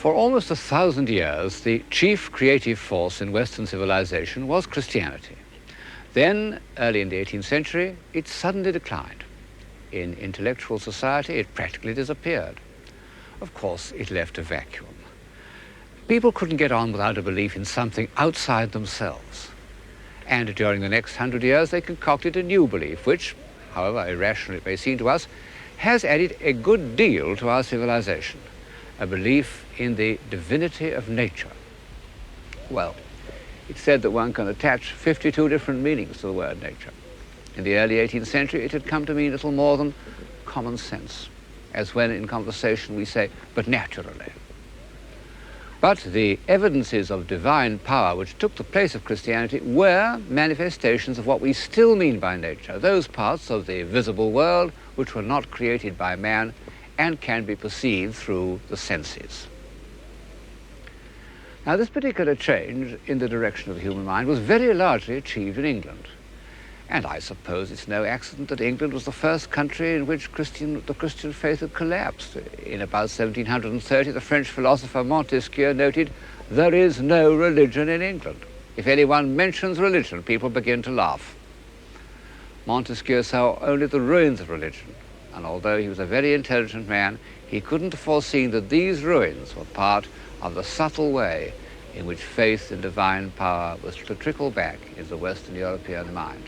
For almost 1,000 years, the chief creative force in Western civilization was Christianity. Then, early in the 18th century, it suddenly declined. In intellectual society, it practically disappeared. Of course, it left a vacuum. People couldn't get on without a belief in something outside themselves. And during the next 100 years, they concocted a new belief, which, however irrational it may seem to us, has added a good deal to our civilization. A belief in the divinity of nature. Well, it's said that one can attach 52 different meanings to the word nature. In the early 18th century, it had come to mean little more than common sense, as when in conversation we say, but naturally. But the evidences of divine power which took the place of Christianity were manifestations of what we still mean by nature, those parts of the visible world which were not created by man and can be perceived through the senses. Now, this particular change in the direction of the human mind was very largely achieved in England. And I suppose it's no accident that England was the first country in which the Christian faith had collapsed. In about 1730, the French philosopher Montesquieu noted, "There is no religion in England. If anyone mentions religion, people begin to laugh." Montesquieu saw only the ruins of religion, and although he was a very intelligent man, he couldn't have foreseen that these ruins were part of the subtle way in which faith in divine power was to trickle back into the Western European mind.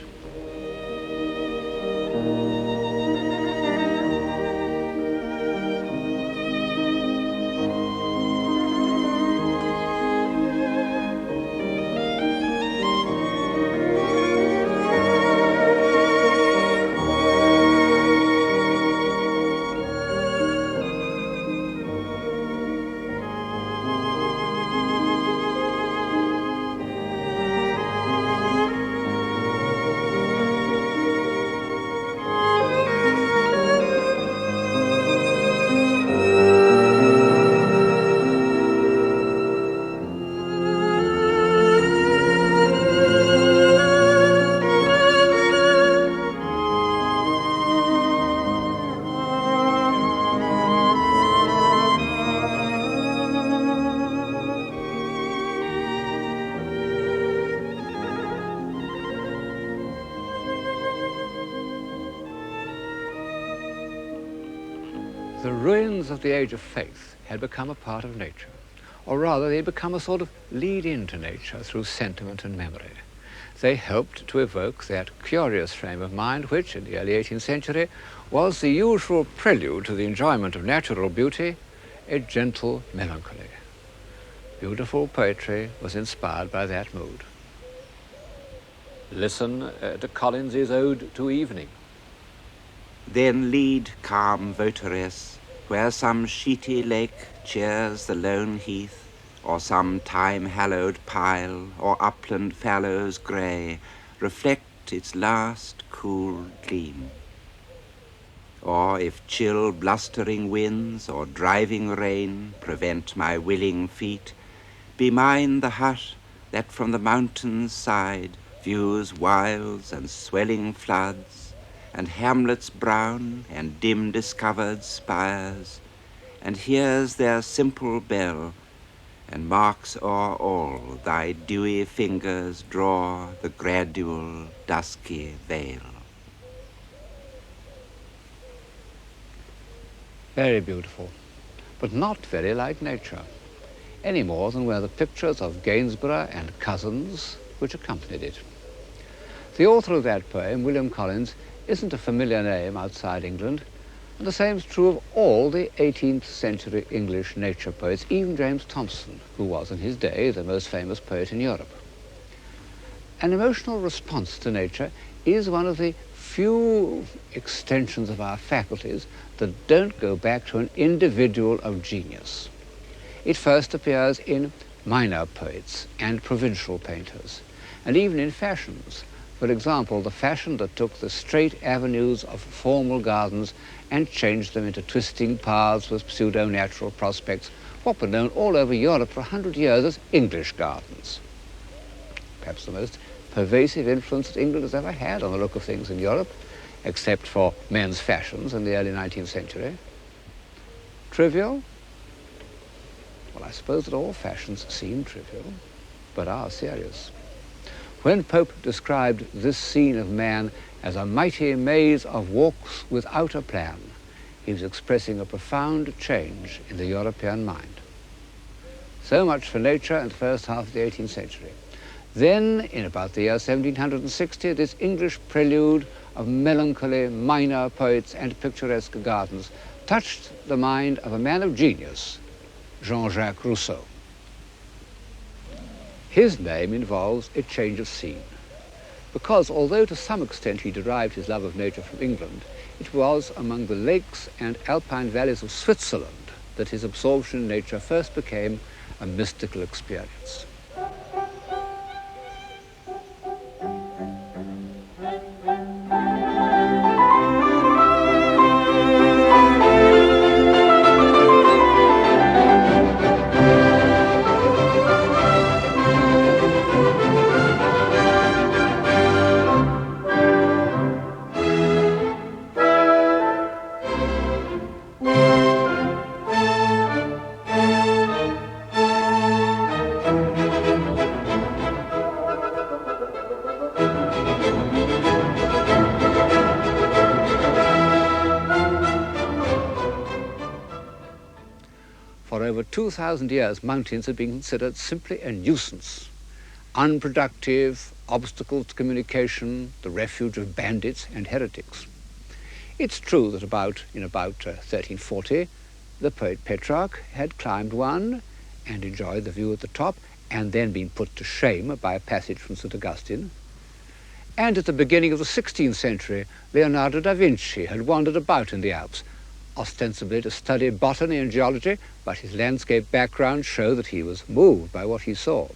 The ruins of the age of faith had become a part of nature, or rather they had become a sort of lead-in to nature through sentiment and memory. They helped to evoke that curious frame of mind which, in the early 18th century, was the usual prelude to the enjoyment of natural beauty, a gentle melancholy. Beautiful poetry was inspired by that mood. Listen to Collins's Ode to Evening. Then lead, calm votaress, where some sheety lake cheers the lone heath, or some time-hallowed pile, or upland fallows grey, reflect its last cool gleam. Or if chill blustering winds or driving rain prevent my willing feet, be mine the hut that from the mountain's side views wilds and swelling floods, and hamlets brown and dim-discovered spires, and hears their simple bell, and marks o'er all thy dewy fingers draw the gradual dusky veil. Very beautiful, but not very like nature, any more than were the pictures of Gainsborough and Cousins which accompanied it. The author of that poem, William Collins, isn't a familiar name outside England, and the same is true of all the 18th century English nature poets, even James Thomson, who was in his day the most famous poet in Europe. An emotional response to nature is one of the few extensions of our faculties that don't go back to an individual of genius. It first appears in minor poets and provincial painters, and even in fashions. For example, the fashion that took the straight avenues of formal gardens and changed them into twisting paths with pseudo-natural prospects, what were known all over Europe for 100 years as English gardens. Perhaps the most pervasive influence that England has ever had on the look of things in Europe, except for men's fashions in the early 19th century. Trivial? Well, I suppose that all fashions seem trivial, but are serious. When Pope described this scene of man as a mighty maze of walks without a plan, he was expressing a profound change in the European mind. So much for nature in the first half of the 18th century. Then, in about the year 1760, this English prelude of melancholy minor poets and picturesque gardens touched the mind of a man of genius, Jean-Jacques Rousseau. His name involves a change of scene, because although to some extent he derived his love of nature from England, it was among the lakes and alpine valleys of Switzerland that his absorption in nature first became a mystical experience. For over 2,000 years, mountains have been considered simply a nuisance, unproductive, obstacles to communication, the refuge of bandits and heretics. It's true that in about 1340, the poet Petrarch had climbed one and enjoyed the view at the top, and then been put to shame by a passage from St. Augustine. And at the beginning of the 16th century, Leonardo da Vinci had wandered about in the Alps, ostensibly to study botany and geology, but his landscape background showed that he was moved by what he saw.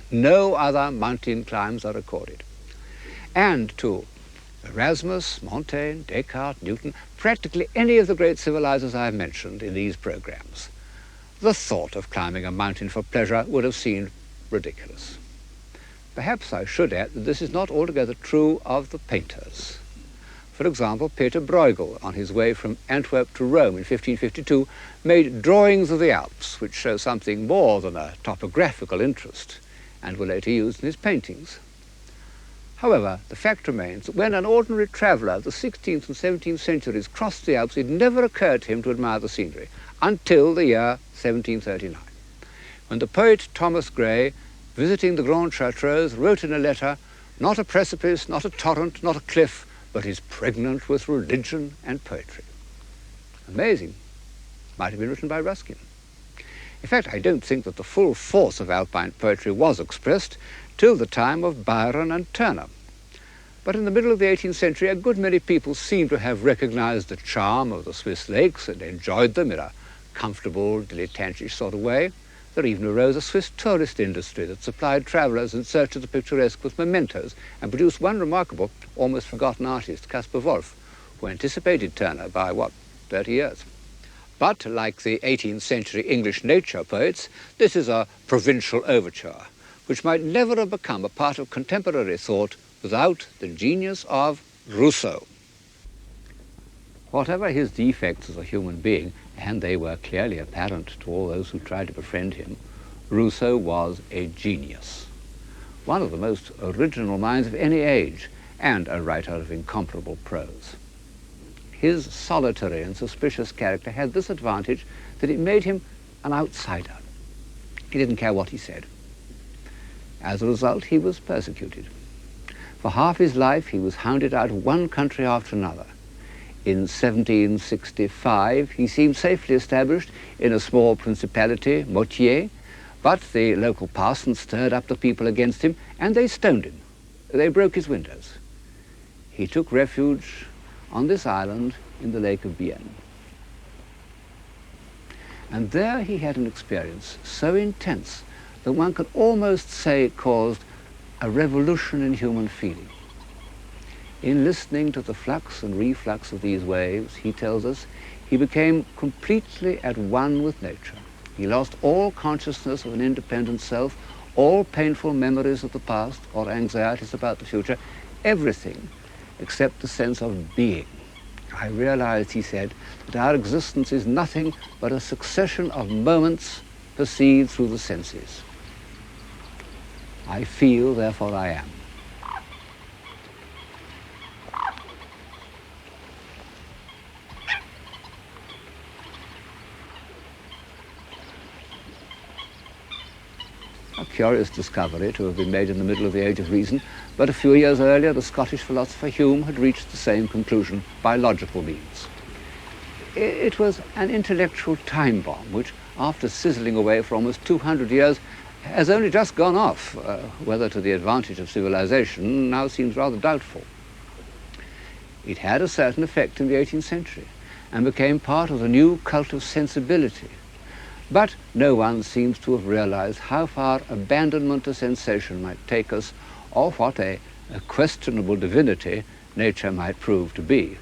No other mountain climbs are recorded. And to Erasmus, Montaigne, Descartes, Newton, practically any of the great civilizers I have mentioned in these programs, the thought of climbing a mountain for pleasure would have seemed ridiculous. Perhaps I should add that this is not altogether true of the painters. For example, Peter Bruegel, on his way from Antwerp to Rome in 1552, made drawings of the Alps, which show something more than a topographical interest, and were later used in his paintings. However, the fact remains that when an ordinary traveller of the 16th and 17th centuries crossed the Alps, it never occurred to him to admire the scenery, until the year 1739, when the poet Thomas Gray, visiting the Grands Chartreux, wrote in a letter, "Not a precipice, not a torrent, not a cliff, but is pregnant with religion and poetry." Amazing. Might have been written by Ruskin. In fact, I don't think that the full force of Alpine poetry was expressed till the time of Byron and Turner. But in the middle of the 18th century, a good many people seem to have recognized the charm of the Swiss lakes and enjoyed them in a comfortable, dilettantish sort of way. There even arose a Swiss tourist industry that supplied travellers in search of the picturesque with mementos and produced one remarkable, almost forgotten artist, Caspar Wolff, who anticipated Turner by, 30 years. But like the 18th century English nature poets, this is a provincial overture, which might never have become a part of contemporary thought without the genius of Rousseau. Whatever his defects as a human being, and they were clearly apparent to all those who tried to befriend him, Rousseau was a genius, one of the most original minds of any age, and a writer of incomparable prose. His solitary and suspicious character had this advantage, that it made him an outsider. He didn't care what he said. As a result, he was persecuted. For half his life, he was hounded out of one country after another. In 1765, he seemed safely established in a small principality, Motier, but the local parson stirred up the people against him, and they stoned him. They broke his windows. He took refuge on this island in the Lake of Bienne. And there he had an experience so intense that one could almost say it caused a revolution in human feeling. In listening to the flux and reflux of these waves, he tells us, he became completely at one with nature. He lost all consciousness of an independent self, all painful memories of the past or anxieties about the future, everything except the sense of being. I realized, he said, that our existence is nothing but a succession of moments perceived through the senses. I feel, therefore I am. A curious discovery to have been made in the middle of the Age of Reason, but a few years earlier the Scottish philosopher Hume had reached the same conclusion by logical means. It was an intellectual time bomb which, after sizzling away for almost 200 years, has only just gone off. Whether to the advantage of civilization now seems rather doubtful. It had a certain effect in the 18th century and became part of the new cult of sensibility. But no one seems to have realized how far abandonment to sensation might take us, or what a questionable divinity nature might prove to be.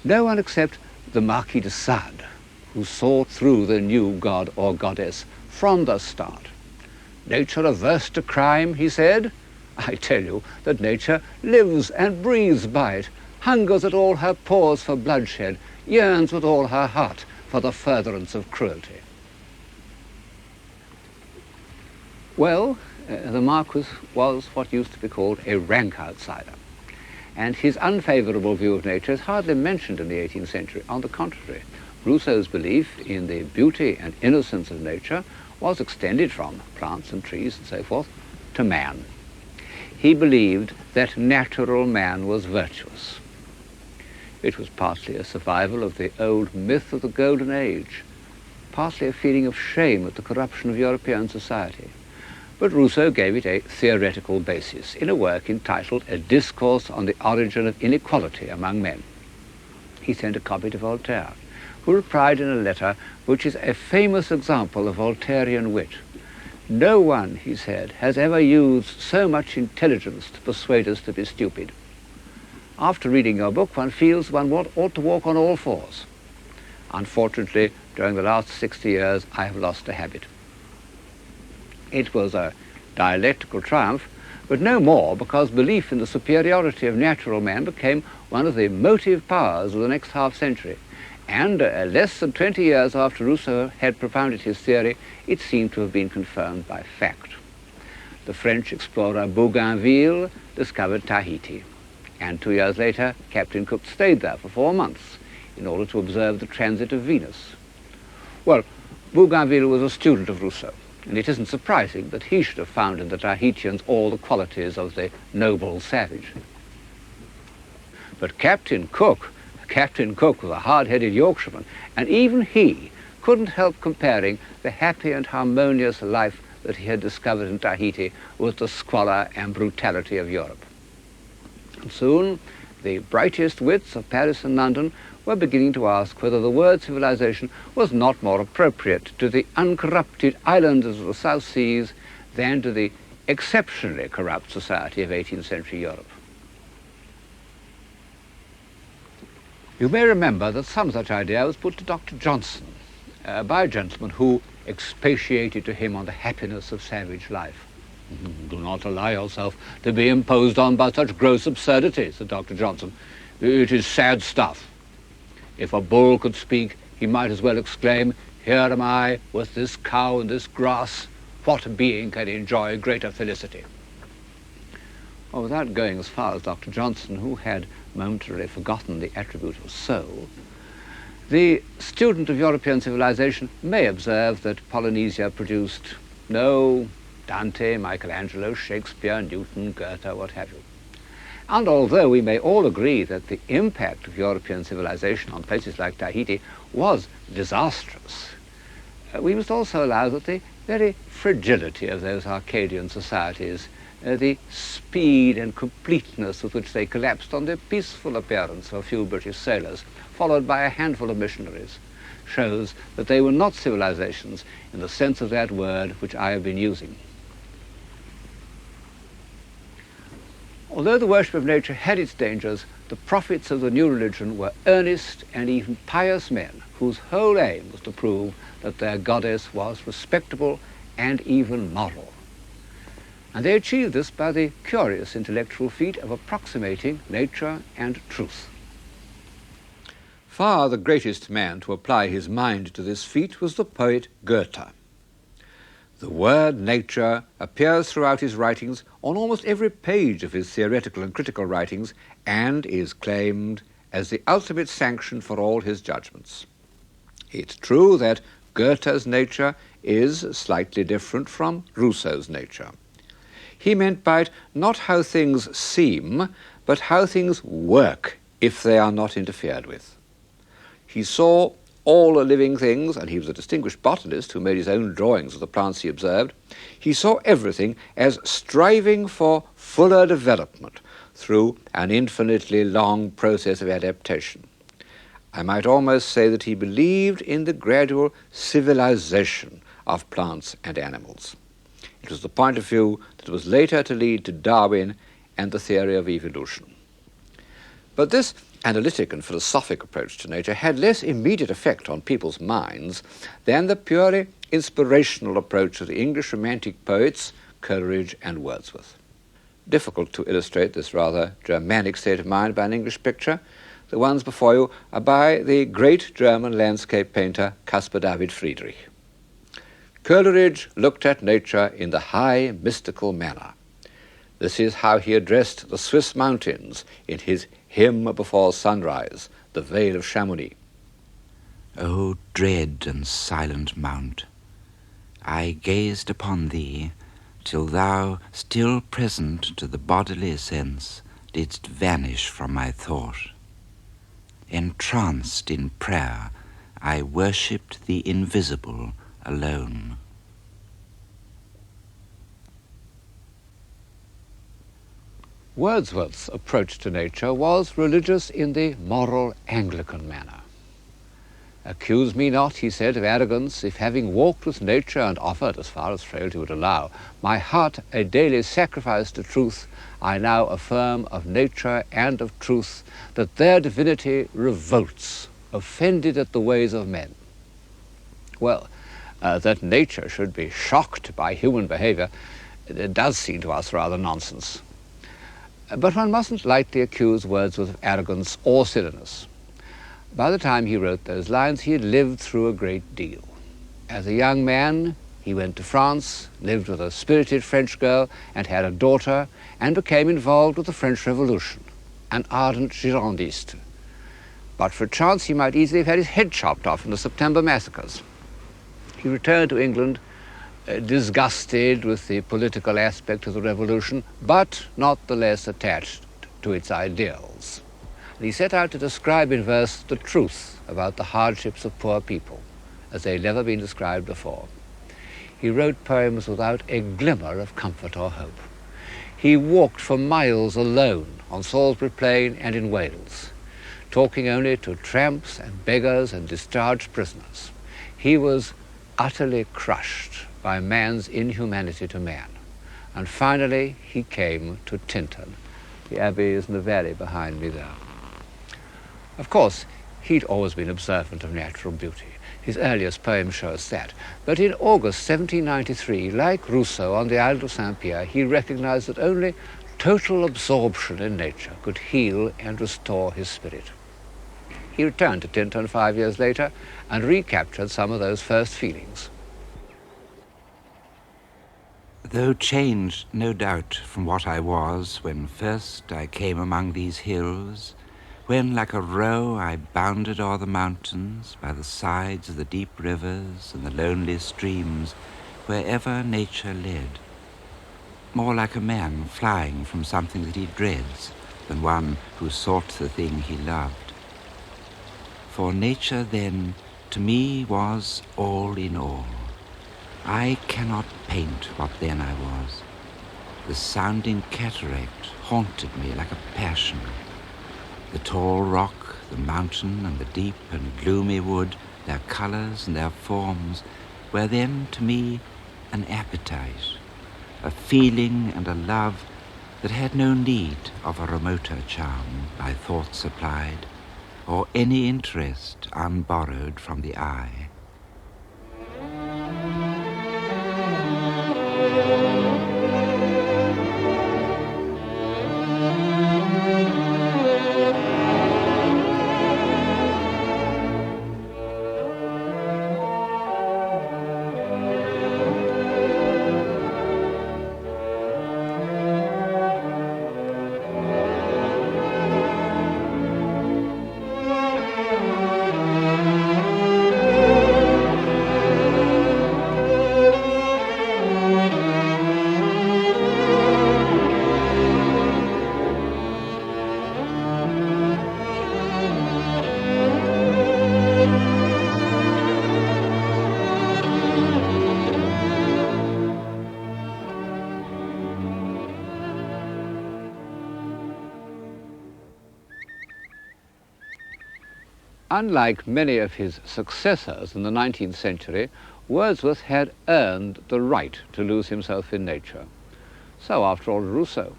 No one except the Marquis de Sade, who saw through the new god or goddess from the start. Nature averse to crime, he said. I tell you that nature lives and breathes by it, hungers at all her pores for bloodshed, yearns with all her heart for the furtherance of cruelty. Well, the Marquis was what used to be called a rank outsider, and his unfavourable view of nature is hardly mentioned in the 18th century. On the contrary, Rousseau's belief in the beauty and innocence of nature was extended from plants and trees and so forth to man. He believed that natural man was virtuous. It was partly a survival of the old myth of the Golden Age, partly a feeling of shame at the corruption of European society. But Rousseau gave it a theoretical basis in a work entitled A Discourse on the Origin of Inequality Among Men. He sent a copy to Voltaire, who replied in a letter which is a famous example of Voltairean wit. No one, he said, has ever used so much intelligence to persuade us to be stupid. After reading your book, one feels one ought to walk on all fours. Unfortunately, during the last 60 years, I have lost the habit. It was a dialectical triumph, but no more, because belief in the superiority of natural man became one of the motive powers of the next half-century. And less than 20 years after Rousseau had propounded his theory, it seemed to have been confirmed by fact. The French explorer Bougainville discovered Tahiti, and 2 years later, Captain Cook stayed there for 4 months in order to observe the transit of Venus. Well, Bougainville was a student of Rousseau, and it isn't surprising that he should have found in the Tahitians all the qualities of the noble savage. But Captain Cook was a hard-headed Yorkshireman, and even he couldn't help comparing the happy and harmonious life that he had discovered in Tahiti with the squalor and brutality of Europe. And soon, the brightest wits of Paris and London were beginning to ask whether the word civilization was not more appropriate to the uncorrupted islanders of the South Seas than to the exceptionally corrupt society of 18th century Europe. You may remember that some such idea was put to Dr. Johnson by a gentleman who expatiated to him on the happiness of savage life. "Do not allow yourself to be imposed on by such gross absurdities," said Dr. Johnson. "It is sad stuff. If a bull could speak, he might as well exclaim, 'Here am I with this cow and this grass. What being can enjoy greater felicity?'" Well, without going as far as Dr. Johnson, who had momentarily forgotten the attribute of soul, the student of European civilization may observe that Polynesia produced no Dante, Michelangelo, Shakespeare, Newton, Goethe, what have you. And although we may all agree that the impact of European civilization on places like Tahiti was disastrous, we must also allow that the very fragility of those Arcadian societies, the speed and completeness with which they collapsed on the peaceful appearance of a few British sailors, followed by a handful of missionaries, shows that they were not civilizations in the sense of that word which I have been using. Although the worship of nature had its dangers, the prophets of the new religion were earnest and even pious men whose whole aim was to prove that their goddess was respectable and even moral. And they achieved this by the curious intellectual feat of approximating nature and truth. Far the greatest man to apply his mind to this feat was the poet Goethe. The word nature appears throughout his writings on almost every page of his theoretical and critical writings and is claimed as the ultimate sanction for all his judgments. It's true that Goethe's nature is slightly different from Rousseau's nature. He meant by it not how things seem, but how things work if they are not interfered with. He saw all living things, and he was a distinguished botanist who made his own drawings of the plants he observed. He saw everything as striving for fuller development through an infinitely long process of adaptation. I might almost say that he believed in the gradual civilization of plants and animals. It was the point of view that was later to lead to Darwin and the theory of evolution. But this analytic and philosophic approach to nature had less immediate effect on people's minds than the purely inspirational approach of the English Romantic poets Coleridge and Wordsworth. Difficult to illustrate this rather Germanic state of mind by an English picture. The ones before you are by the great German landscape painter Caspar David Friedrich. Coleridge looked at nature in the high mystical manner. This is how he addressed the Swiss mountains in his Hymn Before Sunrise, the Vale of Chamonix. O dread and silent mount, I gazed upon thee till thou, still present to the bodily sense, didst vanish from my thought. Entranced in prayer, I worshipped the invisible alone. Wordsworth's approach to nature was religious in the moral Anglican manner. Accuse me not, he said, of arrogance, if having walked with nature and offered, as far as frailty would allow, my heart a daily sacrifice to truth, I now affirm of nature and of truth that their divinity revolts, offended at the ways of men. Well, that nature should be shocked by human behavior, it does seem to us rather nonsense. But one mustn't lightly accuse Wordsworth of arrogance or silliness. By the time he wrote those lines, he had lived through a great deal. As a young man, he went to France, lived with a spirited French girl, and had a daughter, and became involved with the French Revolution, an ardent Girondist. But for a chance, he might easily have had his head chopped off in the September massacres. He returned to England, disgusted with the political aspect of the revolution, but not the less attached to its ideals. And he set out to describe in verse the truth about the hardships of poor people, as they had never been described before. He wrote poems without a glimmer of comfort or hope. He walked for miles alone on Salisbury Plain and in Wales, talking only to tramps and beggars and discharged prisoners. He was utterly crushed by man's inhumanity to man. And finally, he came to Tintern. The abbey is in the valley behind me there. Of course, he'd always been observant of natural beauty. His earliest poems show us that. But in August 1793, like Rousseau on the island of Saint-Pierre, he recognized that only total absorption in nature could heal and restore his spirit. He returned to Tintern 5 years later and recaptured some of those first feelings. Though changed, no doubt, from what I was when first I came among these hills, when like a roe I bounded o'er the mountains, by the sides of the deep rivers and the lonely streams, wherever nature led, more like a man flying from something that he dreads than one who sought the thing he loved. For nature then to me was all in all. I cannot paint what then I was. The sounding cataract haunted me like a passion. The tall rock, the mountain, and the deep and gloomy wood, their colours and their forms, were then to me an appetite, a feeling and a love that had no need of a remoter charm by thought supplied, or any interest unborrowed from the eye. Unlike many of his successors in the 19th century, Wordsworth had earned the right to lose himself in nature. So, after all, Rousseau,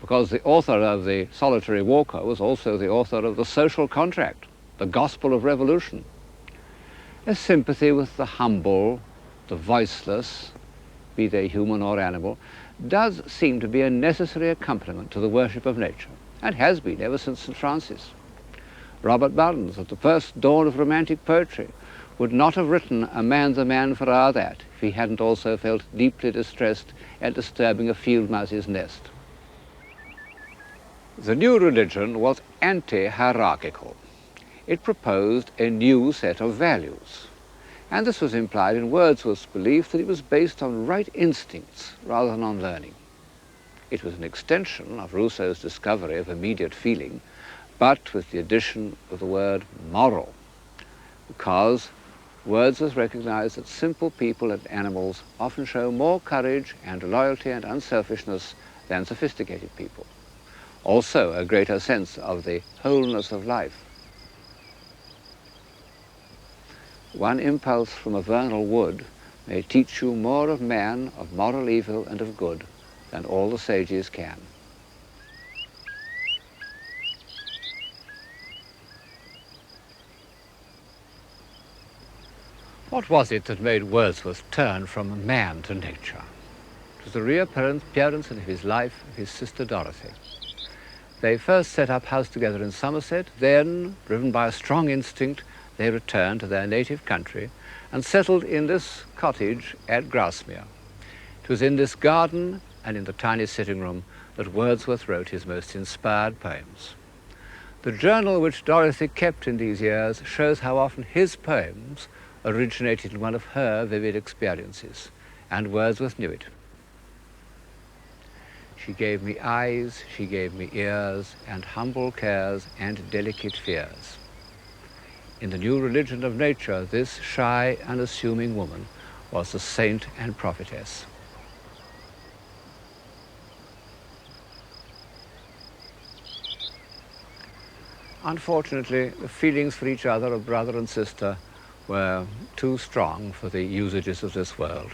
because the author of The Solitary Walker was also the author of The Social Contract, the Gospel of Revolution. A sympathy with the humble, the voiceless, be they human or animal, does seem to be a necessary accompaniment to the worship of nature, and has been ever since St. Francis. Robert Burns, at the first dawn of romantic poetry, would not have written "A man's a man for a' that" if he hadn't also felt deeply distressed at disturbing a field mouse's nest. The new religion was anti-hierarchical. It proposed a new set of values, and this was implied in Wordsworth's belief that it was based on right instincts rather than on learning. It was an extension of Rousseau's discovery of immediate feeling, but with the addition of the word moral, because Wordsworth recognized that simple people and animals often show more courage and loyalty and unselfishness than sophisticated people. Also, a greater sense of the wholeness of life. One impulse from a vernal wood may teach you more of man, of moral evil and of good, than all the sages can. What was it that made Wordsworth turn from man to nature? It was the reappearance in his life of his sister Dorothy. They first set up house together in Somerset, then, driven by a strong instinct, they returned to their native country and settled in this cottage at Grasmere. It was in this garden and in the tiny sitting room that Wordsworth wrote his most inspired poems. The journal which Dorothy kept in these years shows how often his poems originated in one of her vivid experiences, and Wordsworth knew it. She gave me eyes, she gave me ears, and humble cares and delicate fears. In the new religion of nature, this shy, unassuming woman was the saint and prophetess. Unfortunately, the feelings for each other of brother and sister were too strong for the usages of this world.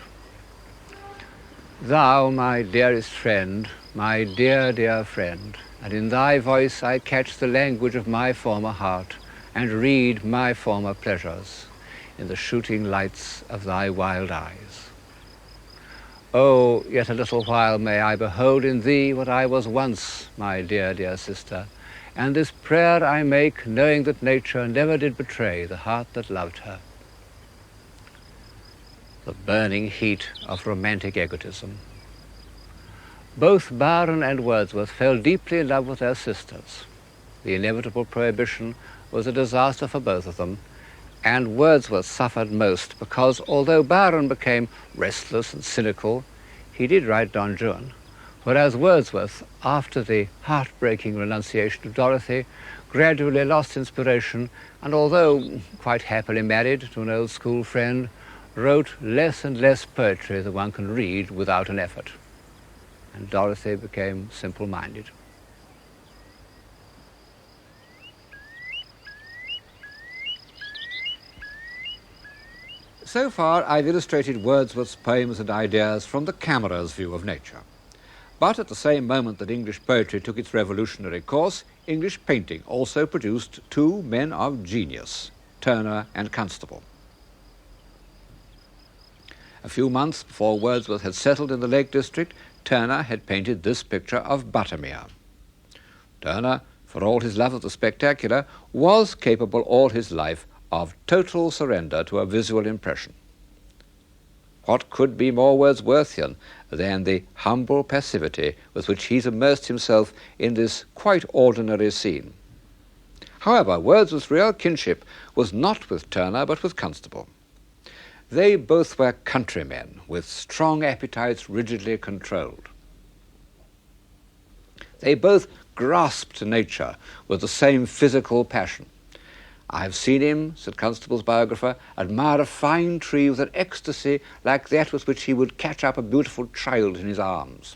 Thou, my dearest friend, my dear, dear friend, and in thy voice I catch the language of my former heart, and read my former pleasures in the shooting lights of thy wild eyes. Oh, yet a little while may I behold in thee what I was once, my dear, dear sister, and this prayer I make, knowing that nature never did betray the heart that loved her. The burning heat of romantic egotism. Both Byron and Wordsworth fell deeply in love with their sisters. The inevitable prohibition was a disaster for both of them, and Wordsworth suffered most because although Byron became restless and cynical, he did write Don Juan, whereas Wordsworth, after the heartbreaking renunciation of Dorothy, gradually lost inspiration and, although quite happily married to an old school friend, wrote less and less poetry than one can read without an effort. And Dorothy became simple-minded. So far, I've illustrated Wordsworth's poems and ideas from the camera's view of nature. But at the same moment that English poetry took its revolutionary course, English painting also produced two men of genius, Turner and Constable. A few months before Wordsworth had settled in the Lake District, Turner had painted this picture of Buttermere. Turner, for all his love of the spectacular, was capable all his life of total surrender to a visual impression. What could be more Wordsworthian than the humble passivity with which he's immersed himself in this quite ordinary scene? However, Wordsworth's real kinship was not with Turner but with Constable. They both were countrymen with strong appetites rigidly controlled. They both grasped nature with the same physical passion. I have seen him, said Constable's biographer, admire a fine tree with an ecstasy like that with which he would catch up a beautiful child in his arms.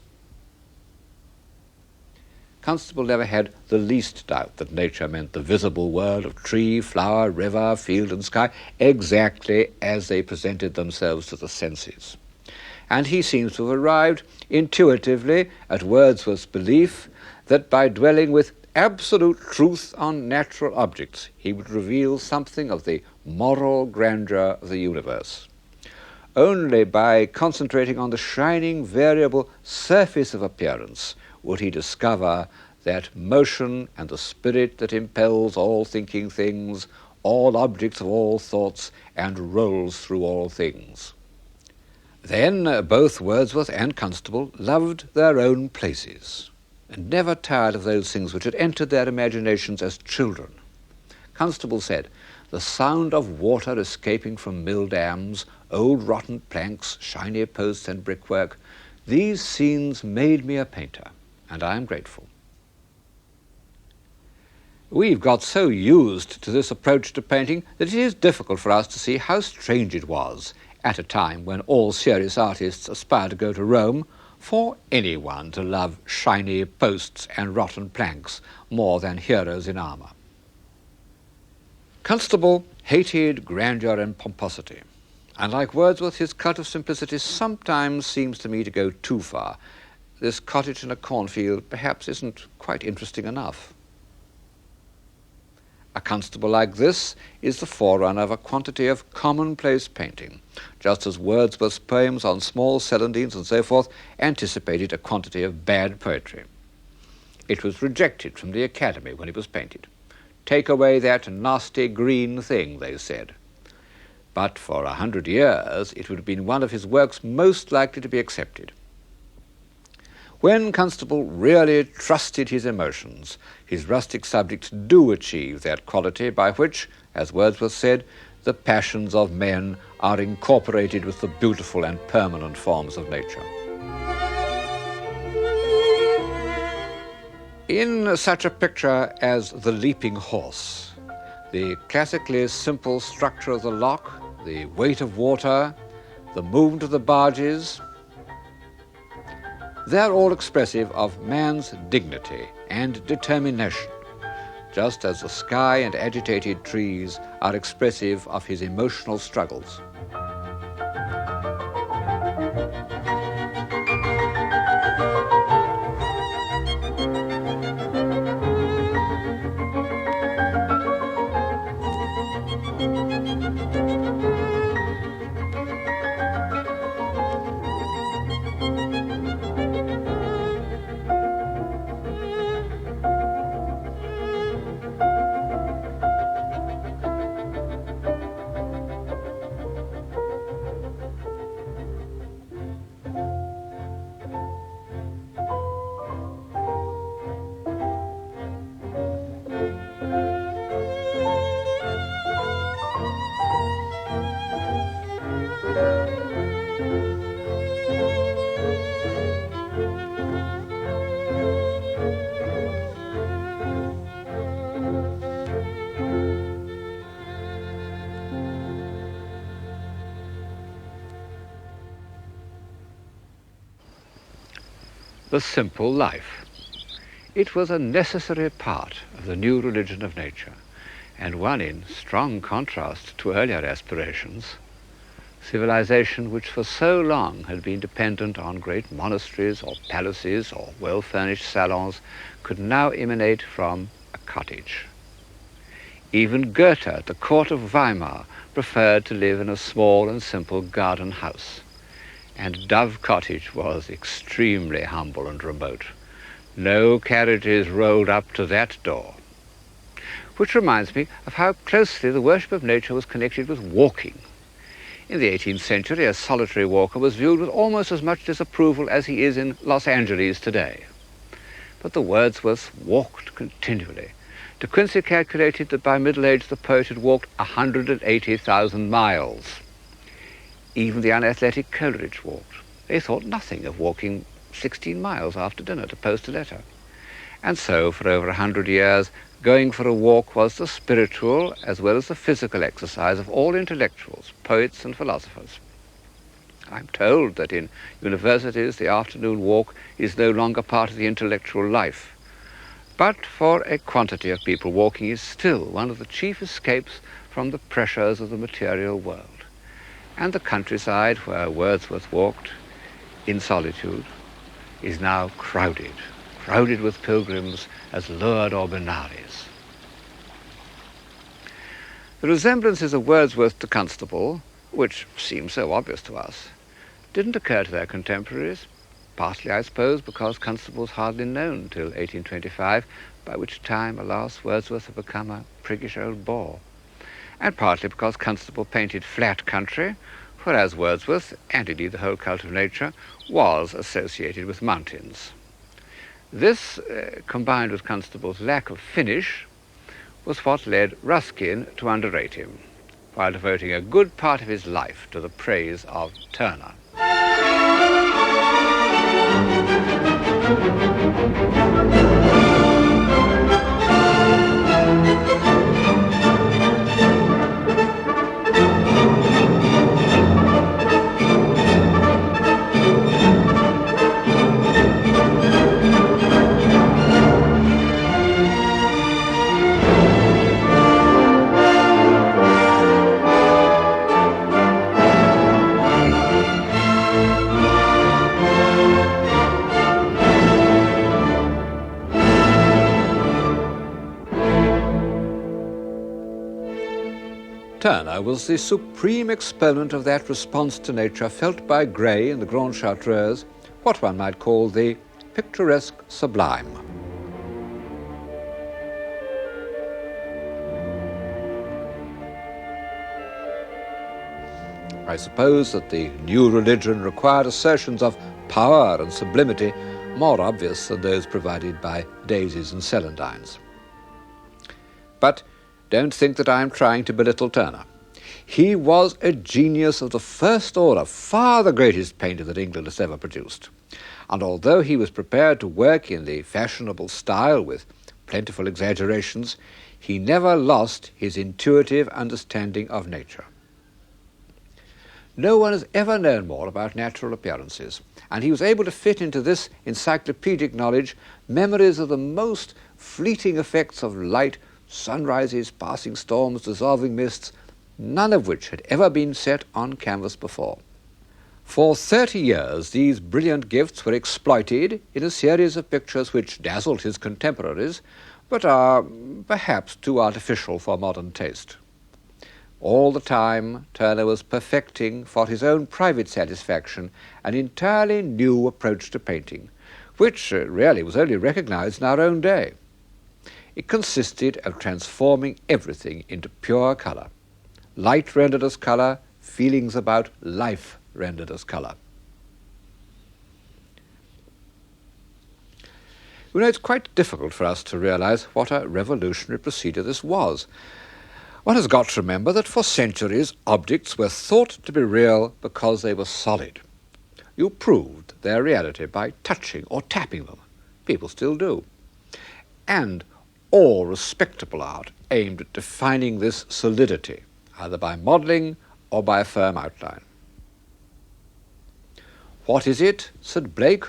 Constable never had the least doubt that nature meant the visible world of tree, flower, river, field and sky, exactly as they presented themselves to the senses. And he seems to have arrived intuitively at Wordsworth's belief that by dwelling with absolute truth on natural objects, he would reveal something of the moral grandeur of the universe. Only by concentrating on the shining, variable surface of appearance would he discover that motion and the spirit that impels all thinking things, all objects of all thoughts, and rolls through all things. Then both Wordsworth and Constable loved their own places, and never tired of those things which had entered their imaginations as children. Constable said, "The sound of water escaping from mill dams, old rotten planks, shiny posts and brickwork, these scenes made me a painter, and I am grateful." We've got so used to this approach to painting that it is difficult for us to see how strange it was, at a time when all serious artists aspire to go to Rome, for anyone to love shiny posts and rotten planks more than heroes in armour. Constable hated grandeur and pomposity, and like Wordsworth, his cult of simplicity sometimes seems to me to go too far. This cottage in a cornfield perhaps isn't quite interesting enough. A constable like this is the forerunner of a quantity of commonplace painting, just as Wordsworth's poems on small celandines and so forth anticipated a quantity of bad poetry. It was rejected from the Academy when it was painted. "Take away that nasty green thing," they said. But for 100 years it would have been one of his works most likely to be accepted. When Constable really trusted his emotions, his rustic subjects do achieve that quality by which, as Wordsworth said, the passions of men are incorporated with the beautiful and permanent forms of nature. In such a picture as The Leaping Horse, the classically simple structure of the lock, the weight of water, the movement of the barges, they're all expressive of man's dignity and determination, just as the sky and agitated trees are expressive of his emotional struggles. The simple life. It was a necessary part of the new religion of nature, and one in strong contrast to earlier aspirations. Civilization, which for so long had been dependent on great monasteries or palaces or well-furnished salons, could now emanate from a cottage. Even Goethe at the court of Weimar preferred to live in a small and simple garden house. And Dove Cottage was extremely humble and remote. No carriages rolled up to that door. Which reminds me of how closely the worship of nature was connected with walking. In the 18th century, a solitary walker was viewed with almost as much disapproval as he is in Los Angeles today. But the Wordsworths walked continually. De Quincey calculated that by middle age the poet had walked 180,000 miles. Even the unathletic Coleridge walked. They thought nothing of walking 16 miles after dinner to post a letter. And so, for over 100 years, going for a walk was the spiritual as well as the physical exercise of all intellectuals, poets and philosophers. I'm told that in universities the afternoon walk is no longer part of the intellectual life. but for a quantity of people walking is still one of the chief escapes from the pressures of the material world. And the countryside where Wordsworth walked in solitude is now crowded with pilgrims as lured or Benares. The resemblances of Wordsworth to Constable, which seem so obvious to us, didn't occur to their contemporaries, partly, I suppose, because Constable was hardly known till 1825, by which time, alas, Wordsworth had become a priggish old bore, and partly because Constable painted flat country, whereas Wordsworth, and indeed the whole cult of nature, was associated with mountains. This, combined with Constable's lack of finish, was what led Ruskin to underrate him, while devoting a good part of his life to the praise of Turner. Turner was the supreme exponent of that response to nature felt by Gray in the Grande Chartreuse, what one might call the picturesque sublime. I suppose that the new religion required assertions of power and sublimity more obvious than those provided by daisies and celandines. But don't think that I am trying to belittle Turner. He was a genius of the first order, far the greatest painter that England has ever produced. And although he was prepared to work in the fashionable style with plentiful exaggerations, he never lost his intuitive understanding of nature. No one has ever known more about natural appearances, and he was able to fit into this encyclopedic knowledge memories of the most fleeting effects of light, sunrises, passing storms, dissolving mists, none of which had ever been set on canvas before. For 30 years, these brilliant gifts were exploited in a series of pictures which dazzled his contemporaries, but are perhaps too artificial for modern taste. All the time, Turner was perfecting, for his own private satisfaction, an entirely new approach to painting, which really was only recognized in our own day. It consisted of transforming everything into pure color. Light rendered as color, feelings about life rendered as color. You know, it's quite difficult for us to realize what a revolutionary procedure this was. One has got to remember that for centuries objects were thought to be real because they were solid. You proved their reality by touching or tapping them. People still do. And all respectable art aimed at defining this solidity, either by modelling or by a firm outline. What is it, said Blake,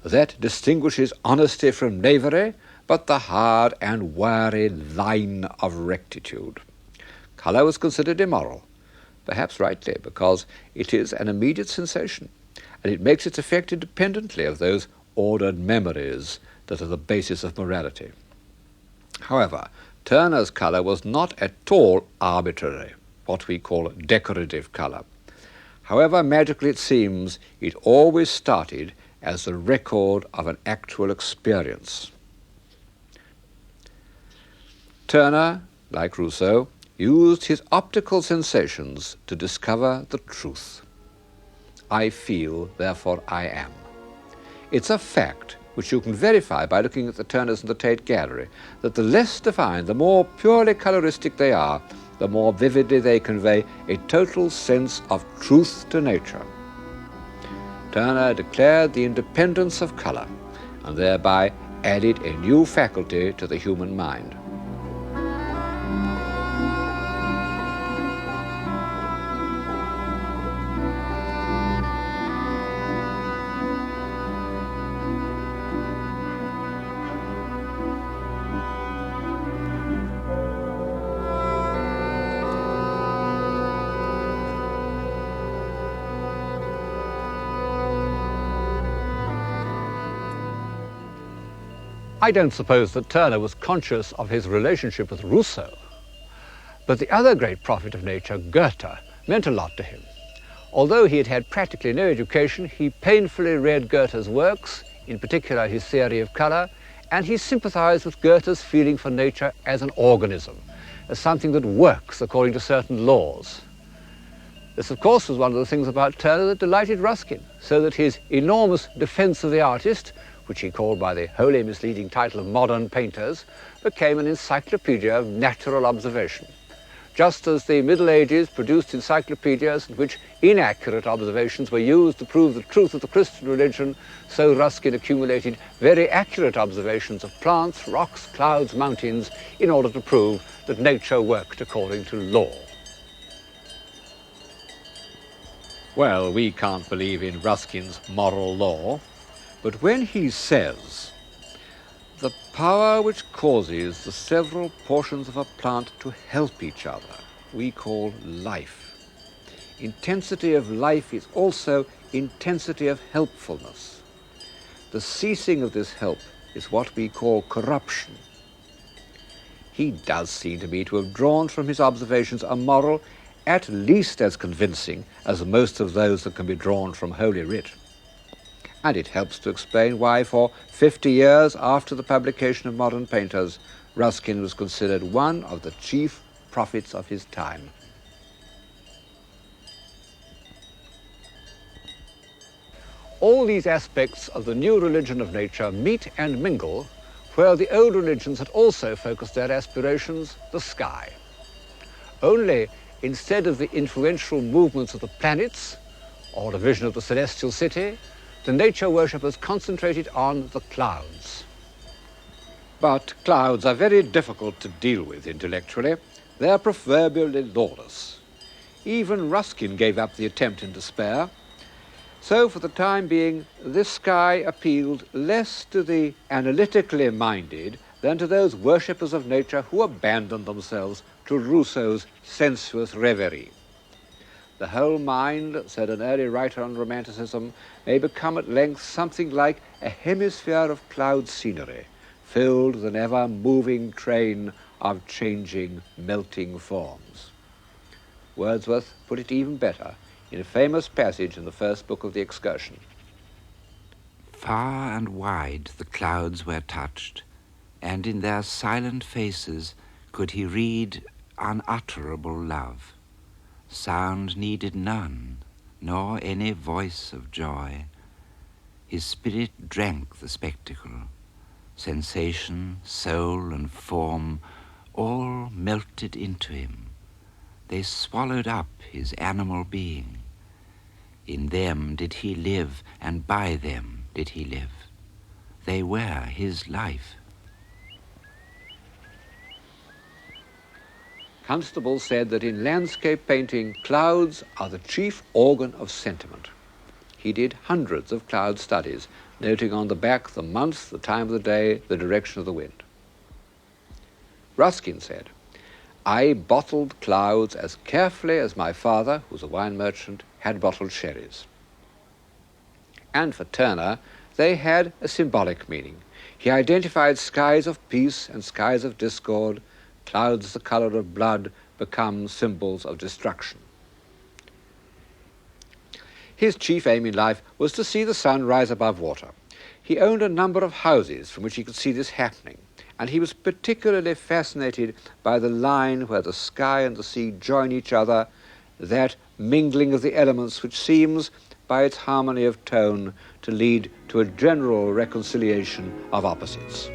that distinguishes honesty from knavery, but the hard and wary line of rectitude? Colour was considered immoral, perhaps rightly, because it is an immediate sensation, and it makes its effect independently of those ordered memories that are the basis of morality. However, Turner's colour was not at all arbitrary, what we call decorative colour. However magically it seems, it always started as the record of an actual experience. Turner, like Rousseau, used his optical sensations to discover the truth. I feel, therefore I am. It's a fact which you can verify by looking at the Turners in the Tate Gallery, that the less defined, the more purely coloristic they are, the more vividly they convey a total sense of truth to nature. Turner declared the independence of colour, and thereby added a new faculty to the human mind. I don't suppose that Turner was conscious of his relationship with Rousseau, but the other great prophet of nature, Goethe, meant a lot to him. Although he had had practically no education, he painfully read Goethe's works, in particular his theory of colour, and he sympathized with Goethe's feeling for nature as an organism, as something that works according to certain laws. This, of course, was one of the things about Turner that delighted Ruskin, so that his enormous defence of the artist, which he called by the wholly misleading title of Modern Painters, became an encyclopedia of natural observation. Just as the Middle Ages produced encyclopedias in which inaccurate observations were used to prove the truth of the Christian religion, so Ruskin accumulated very accurate observations of plants, rocks, clouds, mountains, in order to prove that nature worked according to law. Well, we can't believe in Ruskin's moral law, but when he says, "The power which causes the several portions of a plant to help each other, we call life. Intensity of life is also intensity of helpfulness. The ceasing of this help is what we call corruption." He does seem to me to have drawn from his observations a moral at least as convincing as most of those that can be drawn from Holy Writ. And it helps to explain why for 50 years after the publication of Modern Painters, Ruskin was considered one of the chief prophets of his time. All these aspects of the new religion of nature meet and mingle where the old religions had also focused their aspirations, the sky. Only instead of the influential movements of the planets, or a vision of the celestial city, the nature worshippers concentrated on the clouds. But clouds are very difficult to deal with intellectually. They are proverbially lawless. Even Ruskin gave up the attempt in despair. So for the time being, this sky appealed less to the analytically minded than to those worshippers of nature who abandoned themselves to Rousseau's sensuous reverie. The whole mind, said an early writer on Romanticism, may become at length something like a hemisphere of cloud scenery, filled with an ever-moving train of changing, melting forms. Wordsworth put it even better in a famous passage in the first book of the Excursion. Far and wide the clouds were touched, and in their silent faces could he read unutterable love. Sound needed none, nor any voice of joy. His spirit drank the spectacle. Sensation, soul, and form all melted into him. They swallowed up his animal being. In them did he live, and by them did he live. They were his life. Constable said that in landscape painting, clouds are the chief organ of sentiment. He did hundreds of cloud studies, noting on the back the month, the time of the day, the direction of the wind. Ruskin said, "I bottled clouds as carefully as my father, who was a wine merchant, had bottled sherries." And for Turner, they had a symbolic meaning. He identified skies of peace and skies of discord. Clouds the color of blood become symbols of destruction. His chief aim in life was to see the sun rise above water. He owned a number of houses from which he could see this happening, and he was particularly fascinated by the line where the sky and the sea join each other, that mingling of the elements which seems, by its harmony of tone, to lead to a general reconciliation of opposites.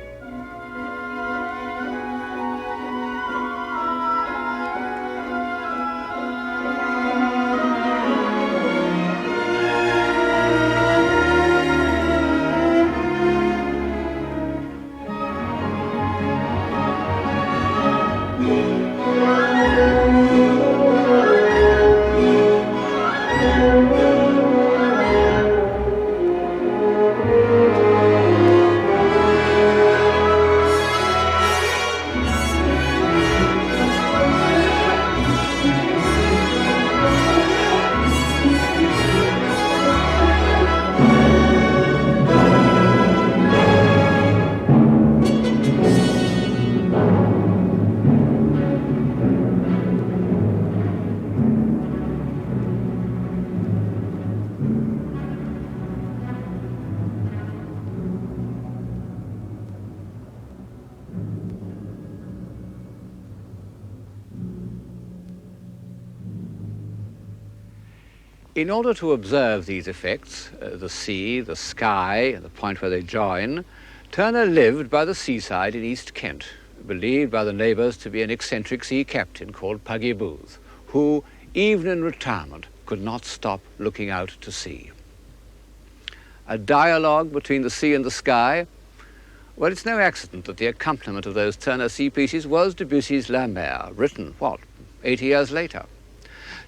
In order to observe these effects, the sea, the sky, the point where they join, Turner lived by the seaside in East Kent, believed by the neighbours to be an eccentric sea captain called Puggy Booth, who, even in retirement, could not stop looking out to sea. A dialogue between the sea and the sky. Well, it's no accident that the accompaniment of those Turner sea pieces was Debussy's La Mer, written, 80 years later.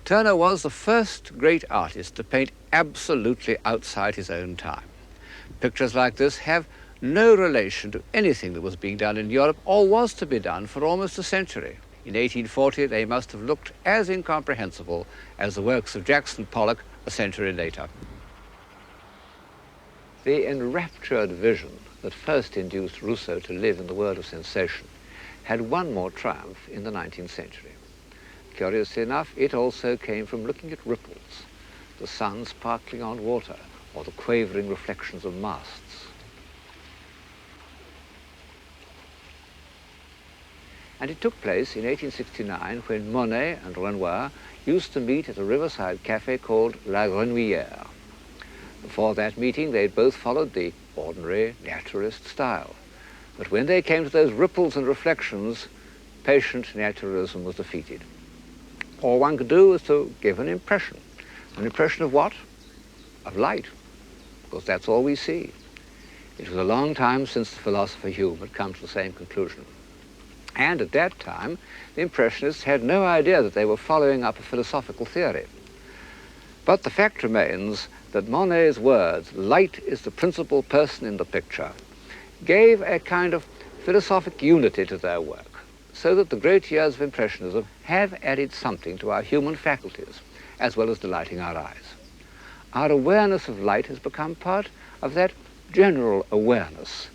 Turner was the first great artist to paint absolutely outside his own time. Pictures like this have no relation to anything that was being done in Europe or was to be done for almost a century. In 1840, they must have looked as incomprehensible as the works of Jackson Pollock a century later. The enraptured vision that first induced Rousseau to live in the world of sensation had one more triumph in the 19th century. Curiously enough, it also came from looking at ripples, the sun sparkling on water, or the quavering reflections of masts. And it took place in 1869 when Monet and Renoir used to meet at a riverside cafe called La Grenouillère. Before that meeting, they had both followed the ordinary naturalist style. But when they came to those ripples and reflections, patient naturalism was defeated. All one could do was to give an impression. An impression of what? Of light, because that's all we see. It was a long time since the philosopher Hume had come to the same conclusion. And at that time, the Impressionists had no idea that they were following up a philosophical theory. But the fact remains that Monet's words, light is the principal person in the picture, gave a kind of philosophic unity to their work, so that the great years of Impressionism have added something to our human faculties, as well as delighting our eyes. Our awareness of light has become part of that general awareness,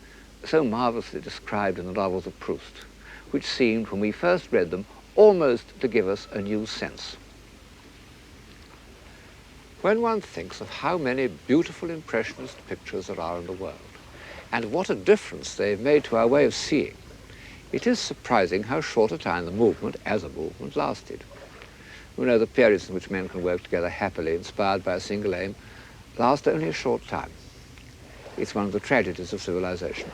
so marvelously described in the novels of Proust, which seemed, when we first read them, almost to give us a new sense. When one thinks of how many beautiful Impressionist pictures there are in the world, and what a difference they've made to our way of seeing, it is surprising how short a time the movement, as a movement, lasted. We know the periods in which men can work together happily, inspired by a single aim, last only a short time. It's one of the tragedies of civilization.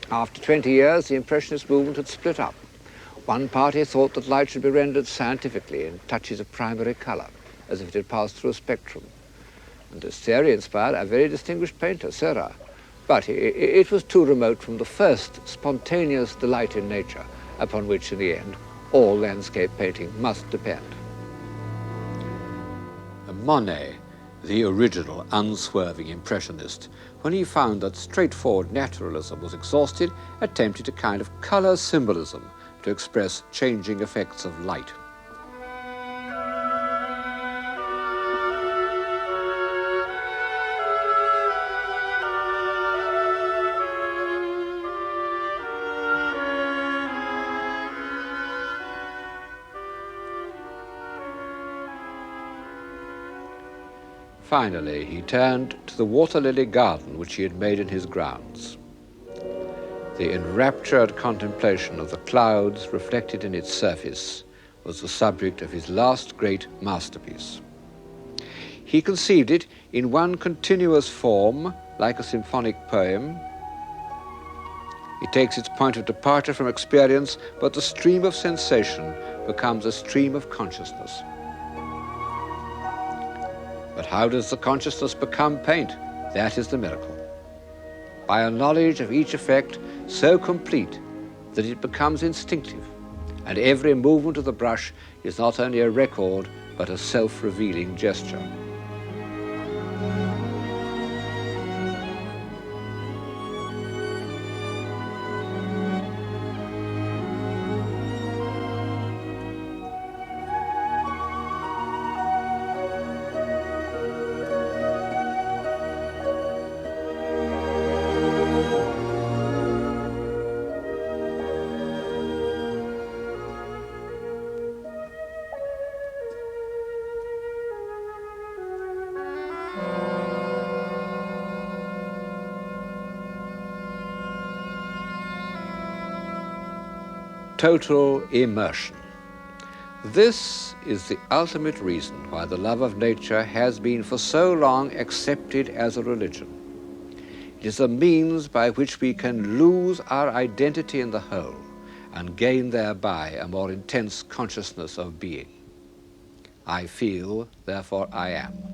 After 20 years, the Impressionist movement had split up. One party thought that light should be rendered scientifically in touches of primary color, as if it had passed through a spectrum. And this theory inspired a very distinguished painter, Seurat. But it was too remote from the first spontaneous delight in nature, upon which, in the end, all landscape painting must depend. Monet, the original unswerving Impressionist, when he found that straightforward naturalism was exhausted, attempted a kind of color symbolism to express changing effects of light. Finally, he turned to the water-lily garden which he had made in his grounds. The enraptured contemplation of the clouds reflected in its surface was the subject of his last great masterpiece. He conceived it in one continuous form, like a symphonic poem. It takes its point of departure from experience, but the stream of sensation becomes a stream of consciousness. But how does the consciousness become paint? That is the miracle. By a knowledge of each effect so complete that it becomes instinctive, and every movement of the brush is not only a record, but a self-revealing gesture. Total immersion. This is the ultimate reason why the love of nature has been for so long accepted as a religion. It is a means by which we can lose our identity in the whole and gain thereby a more intense consciousness of being. I feel, therefore I am.